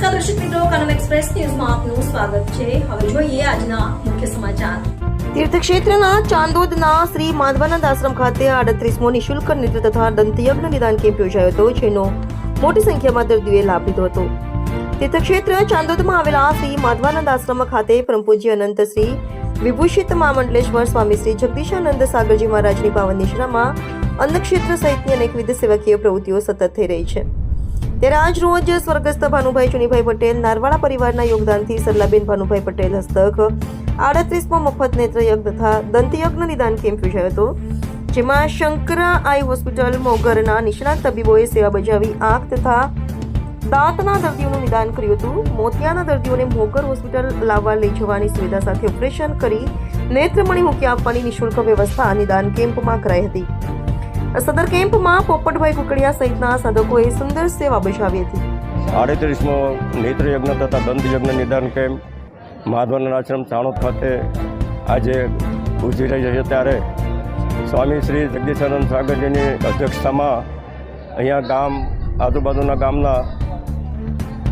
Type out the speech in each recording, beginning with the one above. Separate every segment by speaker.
Speaker 1: નમસ્કાર દર્શક મિત્રો, કનમ એક્સપ્રેસ ન્યૂઝમાં આપનું સ્વાગત છે। હવે જોઈએ આજના મુખ્ય સમાચાર।
Speaker 2: તીર્થક્ષેત્રના ચાંદોદના શ્રી માધવાનંદ આશ્રમ ખાતે 38મો નિઃશુલ્ક નેત્ર તથા દંતયજ્ઞ નિદાન કેમ્પ યોજાયો હતો, જેનો મોટી સંખ્યામાં દર્દીઓએ લાભ લીધો હતો। તીર્થક્ષેત્ર ચાંદોદમાં આવેલા શ્રી માધવાનંદ આશ્રમ ખાતે પરમ પૂજ્ય અનંત શ્રી વિભૂષિત મહામંડલેશ્વર સ્વામી શ્રી જગદીશાનંદ સાગરજી મહારાજની પાવન નિશ્રામાં અન્નક્ષેત્ર સહિતની અનેકવિધ સેવાકીય પ્રવૃત્તિઓ સતત થઈ રહી છે। ત્યારે આજ રોજ સ્વર્ગસ્થ ભાનુભાઈ ચુનીભાઈ પટેલ નારવાડા પરિવારના યોગદાનથી સરલાબેન ભાનુભાઈ પટેલ હસ્તક 38મો મફત નેત્રયજ્ઞ તથા દંતયજ્ઞ નિદાન કેમ્પ યોજાયો હતો, જેમાં શંકરા આઈ હોસ્પિટલ મોગરના નિષ્ણાત તબીબોએ સેવા બજાવી આંખ તથા દાંતના દર્દીઓનું નિદાન કર્યું હતું। મોતિયાના દર્દીઓને મોગર હોસ્પિટલ લાવવા લઈ જવાની સુવિધા સાથે ઓપરેશન કરી નેત્રમણી મૂકી આપવાની નિઃશુલ્ક વ્યવસ્થા નિદાન કેમ્પમાં કરાઈ હતી। સદર કેમ્પમાં પોપટભાઈ કુકડિયા સહિતના સાધકોએ સુંદર સેવા બજાવી હતી।
Speaker 3: 38મો નેત્રયજ્ઞ તથા દંતયજ્ઞ નિદાન કેમ્પ માધવાનંદ આશ્રમ ચાણોદ ખાતે આજે ઉજવી રહી છે, ત્યારે સ્વામી શ્રી જગદીશાનંદ સાગરજીની અધ્યક્ષતામાં અહીંયા ગામ આજુબાજુના ગામના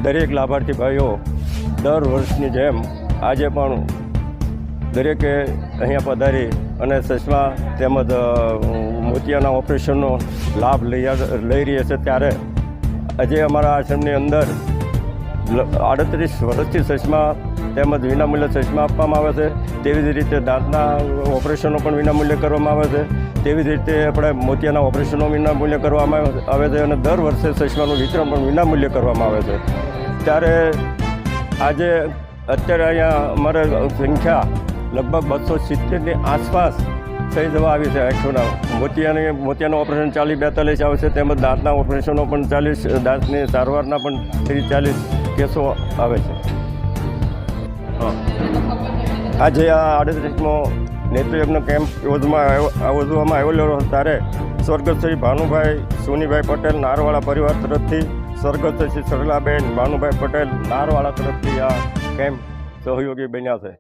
Speaker 3: દરેક લાભાર્થી ભાઈઓ દર વર્ષની જેમ આજે પણ દરેકે અહીંયા પધારી અને ચશ્મા તેમજ મોતિયાના ઓપરેશનનો લાભ લઈ રહ્યા છે। ત્યારે આજે અમારા આશ્રમની અંદર 38 વર્ષથી ચશ્મા તેમજ વિનામૂલ્ય ચશ્મા આપવામાં આવે છે। તેવી જ રીતે દાંતના ઓપરેશનો પણ વિનામૂલ્યે કરવામાં આવે છે। તેવી જ રીતે આપણે મોતિયાના ઓપરેશનો વિનામૂલ્યે કરવામાં આવે છે અને દર વર્ષે ચશ્માનું વિતરણ પણ વિનામૂલ્યે કરવામાં આવે છે। ત્યારે આજે અત્યારે અહીંયા અમારે સંખ્યા લગભગ 270ની આસપાસ થઈ જવા આવી છે। આંખોના મોતિયાનું ઓપરેશન 40-42 આવે છે, તેમજ દાંતના ઓપરેશનો પણ 40, દાંતની સારવારના પણ 30-40 કેસો આવે છે। આજે આ 38મો નેત્રયજ્ઞ કેમ્પ યોજવામાં આવેલો, ત્યારે સ્વર્ગસ્થ શ્રી ભાનુભાઈ સુનીભાઈ પટેલ નારવાડા પરિવાર તરફથી સ્વર્ગસ્થ શ્રી સરલાબેન ભાનુભાઈ પટેલ નારવાડા તરફથી આ કેમ્પ સહયોગી બન્યા છે।